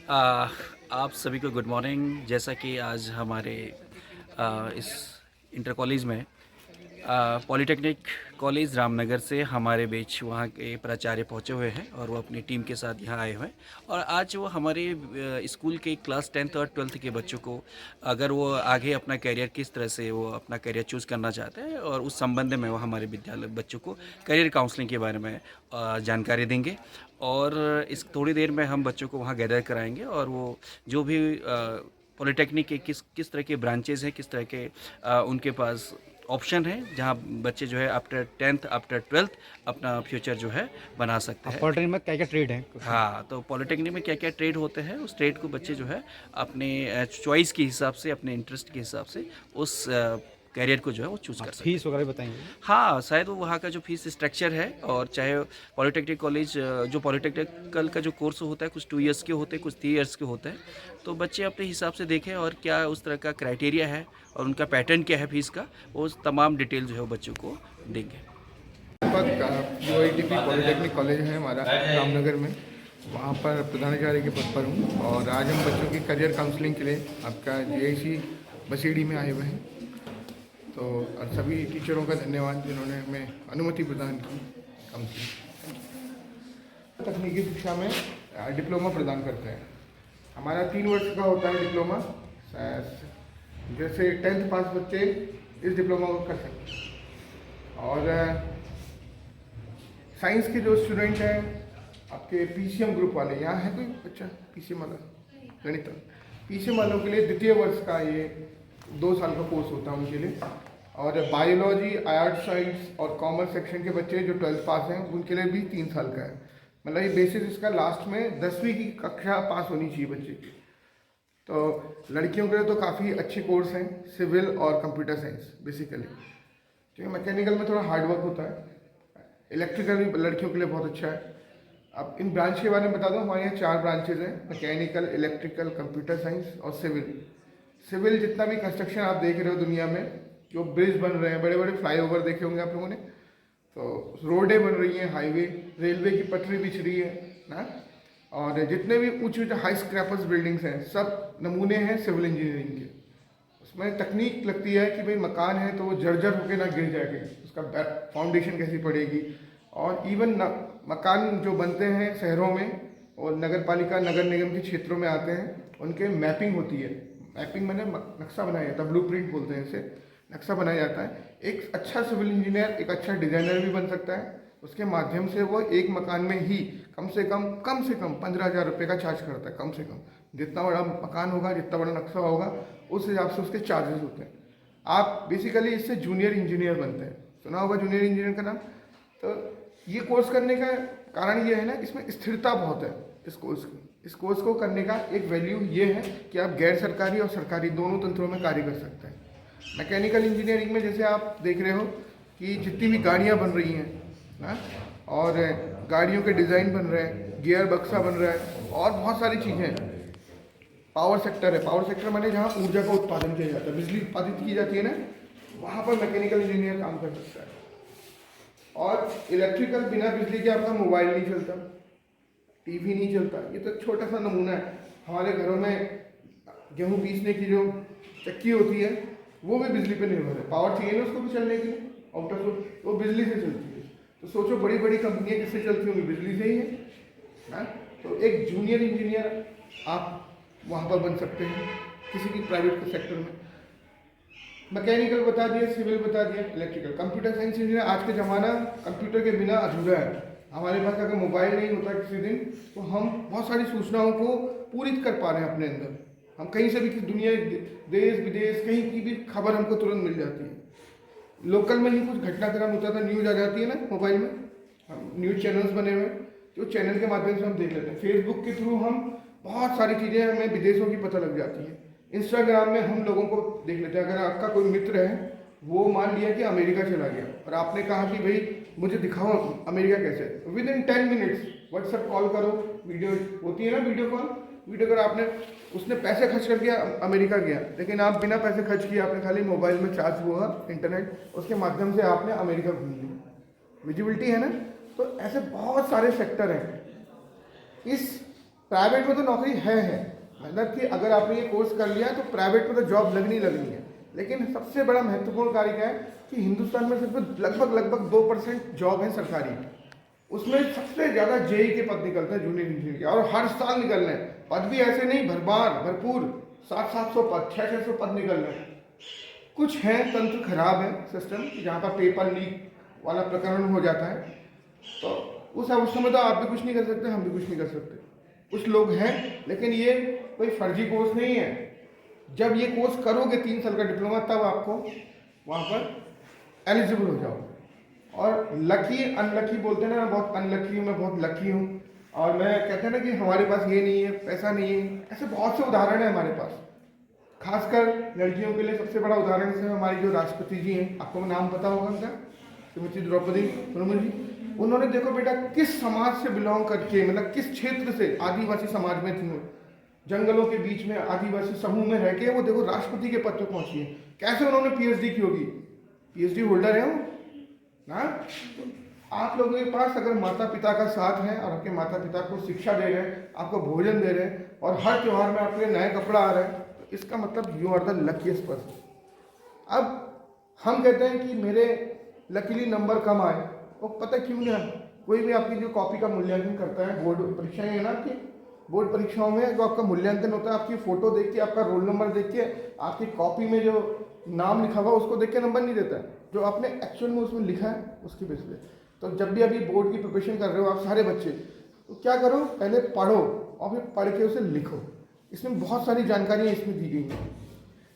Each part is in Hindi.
आ, आप सभी को गुड मॉर्निंग। जैसा कि आज हमारे इस इंटर कॉलेज में पॉलिटेक्निक कॉलेज रामनगर से हमारे बीच वहाँ के प्राचार्य पहुँचे हुए हैं और वो अपनी टीम के साथ यहाँ आए हुए हैं। और आज वो हमारे स्कूल के क्लास 10th और 12th के बच्चों को, अगर वो आगे अपना करियर किस तरह से वो अपना करियर चूज़ करना चाहते हैं, और उस संबंध में वो हमारे विद्यालय बच्चों को करियर काउंसलिंग के बारे में जानकारी देंगे। और इस थोड़ी देर में हम बच्चों को वहाँ गैदर कराएंगे और वो जो भी पॉलिटेक्निक के किस किस तरह के ब्रांचेज़ हैं, किस तरह के उनके पास ऑप्शन है, जहाँ बच्चे जो है आफ्टर 10th आफ्टर 12th अपना फ्यूचर जो है बना सकते अब हैं। पॉलिटेक्निक में क्या क्या ट्रेड हैं कुछ? हाँ, तो पॉलिटेक्निक में क्या क्या ट्रेड होते हैं, उस ट्रेड को बच्चे जो है अपने चॉइस के हिसाब से, अपने इंटरेस्ट के हिसाब से उस कैरियर को जो है वो चूज़ आप कर सकते फीस हैं। वगैरह भी बताएंगे? हाँ, शायद वो वहाँ का जो फ़ीस स्ट्रक्चर है, और चाहे पॉलिटेक्निक कॉलेज, जो पॉलिटेक्निकल का जो कोर्स होता है, कुछ 2 इयर्स के होते हैं, कुछ 3 इयर्स के होते हैं। तो बच्चे अपने हिसाब से देखें और क्या उस तरह का क्राइटेरिया है और उनका पैटर्न क्या है फ़ीस का, वो तमाम डिटेल जो है वो बच्चों को देंगे। UITP पॉलिटेक्निक कॉलेज है हमारा रामनगर में, वहाँ पर प्रधानाचार्य के पद पर हूँ। और आज हम बच्चों की करियर काउंसलिंग के लिए आपका JIC बसीडी में आए हुए हैं। तो और सभी टीचरों का धन्यवाद जिन्होंने हमें अनुमति प्रदान की काउंसलिंग। तकनीकी शिक्षा में डिप्लोमा प्रदान करते हैं। हमारा 3 वर्ष का होता है डिप्लोमा। जैसे 10th पास बच्चे इस डिप्लोमा को कर सकते हैं। और साइंस के जो स्टूडेंट हैं आपके PCM ग्रुप वाले, यहाँ है कोई बच्चा PCM वाला? गणित PCM वालों के लिए द्वितीय वर्ष का ये 2 साल का कोर्स होता है उनके लिए। और बायोलॉजी, आर्ट साइंस और कॉमर्स सेक्शन के बच्चे जो 12th पास हैं उनके लिए भी 3 साल का है। मतलब ये बेसिस इसका लास्ट में 10वीं की कक्षा पास होनी चाहिए बच्चे की। तो लड़कियों के लिए तो काफ़ी अच्छे कोर्स हैं, सिविल और कंप्यूटर साइंस बेसिकली। क्योंकि मैकेनिकल में थोड़ा हार्डवर्क होता है। इलेक्ट्रिकल भी लड़कियों के लिए बहुत अच्छा है। अब इन ब्रांच के बारे में बता दूं, हमारे यहाँ 4 ब्रांचेज हैं: मैकेनिकल, इलेक्ट्रिकल, कंप्यूटर साइंस और सिविल। सिविल जितना भी कंस्ट्रक्शन आप देख रहे हो दुनिया में, जो ब्रिज बन रहे हैं, बड़े बड़े फ्लाईओवर देखे होंगे आप लोगों ने, तो रोडें बन रही हैं, हाईवे, रेलवे की पटरी बिछ रही है ना, और जितने भी ऊँचे ऊँचे हाई स्क्रैपर्स बिल्डिंग्स हैं, सब नमूने हैं सिविल इंजीनियरिंग के। उसमें तकनीक लगती है कि भाई मकान है तो वो जर्जर होकर ना गिर जाएगा, उसका फाउंडेशन कैसी पड़ेगी। और इवन मकान जो बनते हैं शहरों में और नगर पालिका, नगर निगम के क्षेत्रों में आते हैं, उनके मैपिंग होती है। मैपिंग मैंने नक्शा बनाया जाता है, ब्लूप्रिंट बोलते हैं इसे, नक्शा बनाया जाता है। एक अच्छा सिविल इंजीनियर एक अच्छा डिजाइनर भी बन सकता है। उसके माध्यम से वो एक मकान में ही कम से कम 15,000 रुपये का चार्ज करता है, कम से कम। जितना बड़ा मकान होगा, जितना बड़ा नक्शा होगा, उस हिसाब से उसके चार्जेस होते हैं। आप बेसिकली इससे जूनियर इंजीनियर बनते हैं। सुना होगा जूनियर इंजीनियर का नाम। तो ये कोर्स करने का कारण ये है ना, इसमें स्थिरता बहुत है इस कोर्स की। इस कोर्स को करने का एक वैल्यू ये है कि आप गैर सरकारी और सरकारी दोनों तंत्रों में कार्य कर सकते हैं। मैकेनिकल इंजीनियरिंग में जैसे आप देख रहे हो कि जितनी भी गाड़ियाँ बन रही हैं ना, और गाड़ियों के डिज़ाइन बन रहे हैं, गियर बक्सा बन रहा है और बहुत सारी चीज़ें। पावर सेक्टर है, पावर सेक्टर माने जहाँ ऊर्जा का उत्पादन किया जाता है, बिजली उत्पादित की जाती है ना, वहाँ पर मैकेनिकल इंजीनियर काम कर सकता है। और इलेक्ट्रिकल, बिना बिजली के आपका मोबाइल नहीं चलता, टीवी नहीं चलता। ये तो छोटा सा नमूना है। हमारे घरों में गेहूँ पीसने की जो चक्की होती है वो भी बिजली पे निर्भर है। पावर चाहिए ना उसको भी चलने के लिए, आउटर सोर्स, वो बिजली से चलती है। तो सोचो बड़ी बड़ी कंपनियां किससे चलती होंगी? बिजली से ही है ना। तो एक जूनियर इंजीनियर आप वहाँ पर बन सकते हैं किसी भी प्राइवेट सेक्टर में। मैकेनिकल बता दिया, सिविल बता दिया, इलेक्ट्रिकल, कंप्यूटर साइंस इंजीनियर। आज का ज़माना कंप्यूटर के बिना अधूरा है। हमारे पास अगर मोबाइल नहीं होता किसी दिन, तो हम बहुत सारी सूचनाओं को पूरित कर पा रहे हैं अपने अंदर। हम कहीं से भी, किसी दुनिया, देश विदेश, कहीं की भी खबर हमको तुरंत मिल जाती है। लोकल में ही कुछ घटनाक्रम होता था, न्यूज़ आ जाती है ना मोबाइल में। हम न्यूज़ चैनल्स बने हुए हैं, जो चैनल के माध्यम से हम देख लेते हैं। फेसबुक के थ्रू हम बहुत सारी चीज़ें हमें विदेशों की पता लग जाती हैं। इंस्टाग्राम में हम लोगों को देख लेते हैं। अगर आपका कोई मित्र है, वो मान लिया कि अमेरिका चला गया और आपने कहा कि भाई मुझे दिखाओ अमेरिका कैसे, with in 10 minutes WhatsApp call करो, वीडियो होती है ना, वीडियो कॉल, वीडियो कर आपने, उसने पैसे खर्च करके अमेरिका गया, लेकिन आप बिना पैसे खर्च किए, आपने खाली मोबाइल में चार्ज हुआ इंटरनेट, उसके माध्यम से आपने अमेरिका घूम लिया। विजिबिलिटी है ना। तो ऐसे बहुत सारे सेक्टर हैं। इस प्राइवेट में तो नौकरी है, मतलब कि अगर आपने ये कोर्स कर लिया है तो प्राइवेट में तो जॉब लगनी है। लेकिन सबसे बड़ा महत्वपूर्ण कार्य क्या है कि हिंदुस्तान में सिर्फ लगभग 2% जॉब है सरकारी, उसमें सबसे ज़्यादा जेई के पद निकलते हैं जूनियर इंजीनियर के, और हर साल निकल रहे हैं। पद भी ऐसे नहीं भरपूर 700 पद, 600 पद निकल रहे हैं। कुछ हैं तंत्र खराब है सिस्टम, जहाँ पर पेपर लीक वाला प्रकरण हो जाता है, तो उस अवस्था में तो आप भी कुछ नहीं कर सकते, हम भी कुछ नहीं कर सकते। कुछ लोग हैं, लेकिन ये कोई फर्जी कोर्स नहीं है। जब ये कोर्स करोगे 3 साल का डिप्लोमा, तब आपको वहाँ पर एलिजिबल हो जाओगे। और लकी अनलकी बोलते हैं ना, मैं बहुत अनलकी हूँ, मैं बहुत लकी हूँ। और मैं कहते हैं ना कि हमारे पास ये नहीं है, पैसा नहीं है, ऐसे बहुत से उदाहरण है हमारे पास। खासकर लड़कियों के लिए सबसे बड़ा उदाहरण से हमारी जो राष्ट्रपति जी हैं, आपको नाम पता होगा उनका, श्रीमती द्रौपदी मुर्मू जी। उन्होंने देखो बेटा किस समाज से बिलोंग करके, मतलब किस क्षेत्र से, आदिवासी समाज में थी वो, जंगलों के बीच में आदिवासी समूह में रह के वो देखो राष्ट्रपति के पद पर पहुंची है। कैसे उन्होंने पीएचडी की होगी, पीएचडी होल्डर है वो ना। तो आप लोगों के पास अगर माता पिता का साथ है और आपके माता पिता को शिक्षा दे रहे हैं, आपको भोजन दे रहे हैं, और हर त्योहार में आपके नए कपड़ा आ रहा है, तो इसका मतलब you are the luckiest person. अब हम कहते हैं कि मेरे लकीली नंबर कम आए, वो पता क्यों नहीं आए। कोई भी आपकी जो कॉपी का मूल्यांकन करता है, बोर्ड परीक्षाएं है ना आपकी, बोर्ड परीक्षाओं में जो आपका मूल्यांकन होता है, आपकी फोटो देख के, आपका रोल नंबर देख के, आपकी कॉपी में जो नाम लिखा हुआ उसको देख के नंबर नहीं देता है, जो आपने एक्चुअल में उसमें लिखा है उसकी बेस पे। तो जब भी अभी बोर्ड की प्रिपरेशन कर रहे हो आप सारे बच्चे, तो क्या करो, पहले पढ़ो और फिर पढ़ के उसे लिखो। इसमें बहुत सारी जानकारियाँ इसमें दी गई हैं।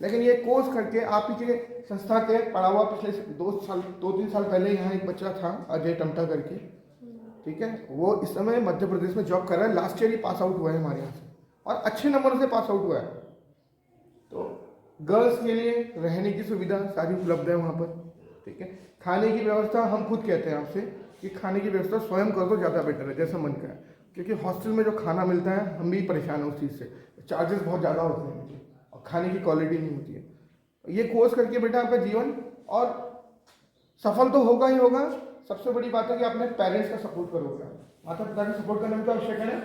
लेकिन ये कोर्स करके आप ही के संस्था के पढ़ा हुआ पिछले 2-3 साल पहले यहाँ एक बच्चा था अजय टमटा करके, ठीक है, वो इस समय मध्य प्रदेश में जॉब कर रहा है। लास्ट ईयर ही पास आउट हुआ है हमारे यहाँ से, और अच्छे नंबर से पास आउट हुआ है। तो गर्ल्स के लिए रहने की सुविधा सारी उपलब्ध है वहाँ पर, ठीक है। खाने की व्यवस्था हम खुद कहते हैं आपसे कि खाने की व्यवस्था स्वयं कर दो, ज़्यादा बेटर है, जैसा मन का है। क्योंकि हॉस्टल में जो खाना मिलता है, हम भी परेशान हैं उस चीज़ से, चार्जेस बहुत ज़्यादा होते हैं और खाने की क्वालिटी नहीं होती है। ये कोर्स करके बेटा आपका जीवन और सफल तो होगा ही होगा। सबसे बड़ी बात है कि आपने पेरेंट्स का सपोर्ट करोगे, माता पिता का सपोर्ट करने में तो आवश्यक है ना।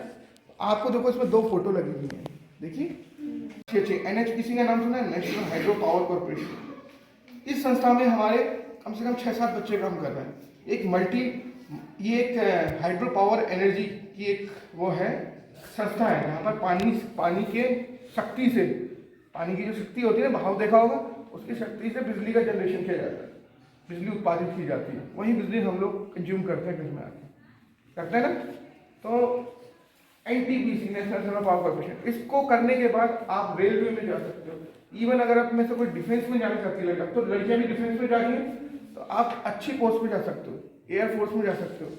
आपको देखो इसमें 2 फोटो लगी हुई है, देखिए अच्छे NHPC का नाम सुना है, नेशनल हाइड्रो पावर कॉर्पोरेशन। इस संस्था में हमारे कम से कम 6-7 बच्चे काम कर रहे हैं। ये एक हाइड्रो पावर एनर्जी की एक वो है संस्था है, यहाँ पर पानी के शक्ति से, पानी की जो शक्ति होती है ना, बहाव देखा होगा, उसकी शक्ति से बिजली का जनरेशन किया जाता है, बिजली उत्पादित की जाती है। वही बिजली हम लोग कंज्यूम करते हैं घर में आके, करते हैं ना। तो NTPC, नेशनल पावर कॉर्पोरेशन, इसको करने के बाद आप रेलवे में जा सकते हो। इवन अगर आप में से कोई डिफेंस में जाना चाहती है, तो लड़कियां भी डिफेंस में जा रही हैं, तो आप अच्छी पोस्ट में जा सकते हो, एयरफोर्स में जा सकते हो।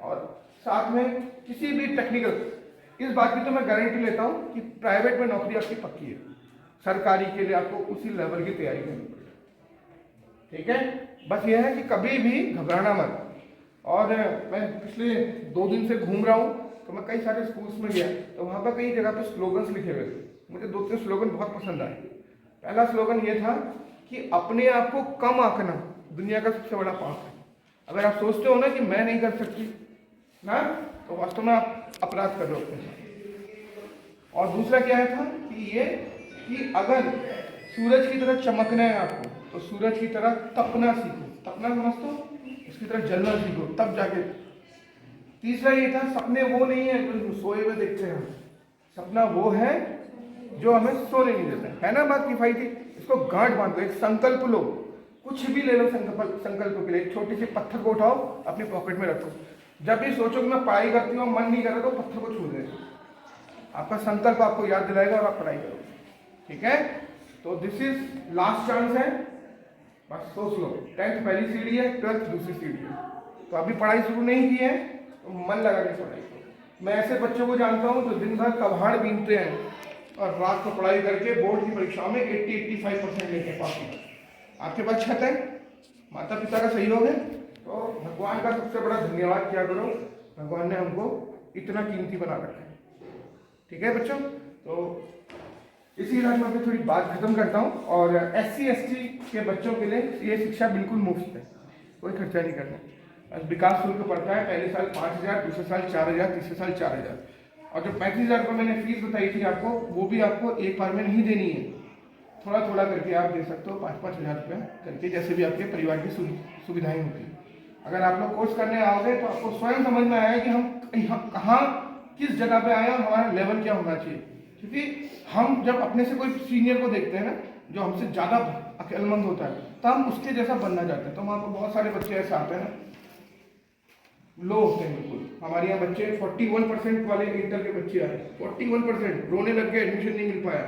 और साथ में किसी भी टेक्निकल, इस बात की तो मैं गारंटी लेता हूँ कि प्राइवेट में नौकरी आपकी पक्की है, सरकारी के लिए आपको उसी लेवल की तैयारी करनी पड़ेगी, ठीक है। बस यह है कि कभी भी घबराना मत। और मैं पिछले 2 दिन से घूम रहा हूँ, तो मैं कई सारे स्कूल्स में गया, तो वहाँ पर कई जगह पे स्लोगन्स लिखे हुए थे। मुझे 2-3 स्लोगन बहुत पसंद आए। पहला स्लोगन ये था कि अपने आप को कम आंकना दुनिया का सबसे बड़ा पाप है। अगर आप सोचते हो ना कि मैं नहीं कर सकती ना, तो वास्तव में आप अपराध कर रहे हो अपने साथ। और दूसरा क्या था कि अगर सूरज की तरह चमकना है आपको, तो सूरज की तरह तपना सीखो। तपना समझते हो, उसकी तरह जलना सीखो, तब जाके। तीसरा ये था, सपने वो नहीं है जो सोए हुए देखते हैं, सपना वो है जो हमें सोने नहीं देता है ना। बात किफायती, इसको गांठ बांध दो, एक संकल्प लो, कुछ भी ले लो संकल्प के लिए। एक छोटी सी पत्थर को उठाओ, अपनी पॉकेट में रखो। जब भी सोचो कि मैं पढ़ाई करती हूँ, मन नहीं कर रहा, तो पत्थर को छू देना। आपका संकल्प आपको याद दिलाएगा और आप पढ़ाई करोगे, ठीक है। तो दिस इज लास्ट चांस है, बस सोच लो। 10th पहली सीढ़ी है, 12th दूसरी सीढ़ी है। तो अभी पढ़ाई शुरू नहीं की है, तो मन लगा के पढ़ाई करो। मैं ऐसे बच्चों को जानता हूँ जो दिन भर कबाड़ बीनते हैं और रात को पढ़ाई करके बोर्ड की परीक्षाओं में 80-85% लेके पास होते हैं। आपके पास छत है, माता पिता का सहयोग है, तो भगवान का सबसे बड़ा धन्यवाद किया करो, भगवान ने हमको इतना कीमती बना रखा है, ठीक है बच्चों। तो इसी राज में अपनी थोड़ी बात खत्म करता हूँ। और SC/ST के बच्चों के लिए ये शिक्षा बिल्कुल मुफ्त है, कोई खर्चा नहीं करना। विकास शुल्क पड़ता है, पहले साल 5,000, दूसरे साल 4,000, तीसरे साल 4,000। और जो 35,000 रुपये मैंने फीस बताई थी आपको, वो भी आपको एक बार में नहीं देनी है, थोड़ा थोड़ा करके आप दे सकते हो, 5-5 हज़ार रुपये करके, जैसे भी आपके परिवार की सुविधाएं होती हैं। अगर आप लोग कोर्स करने आओगे तो आपको स्वयं समझ में आएगा कि हम कहाँ किस जगह पे आए और हमारा लेवल क्या होना चाहिए। क्योंकि हम जब अपने से कोई सीनियर को देखते हैं ना, जो हमसे ज़्यादा अक्लमंद होता है, तो हम उसके जैसा बनना चाहते हैं। तो वहाँ पर बहुत सारे बच्चे ऐसे आते हैं ना, लो होते हैं बिल्कुल। हमारे यहाँ बच्चे 41% वाले इंटर के बच्चे आए, 41% रोने लग गए, एडमिशन नहीं मिल पाया।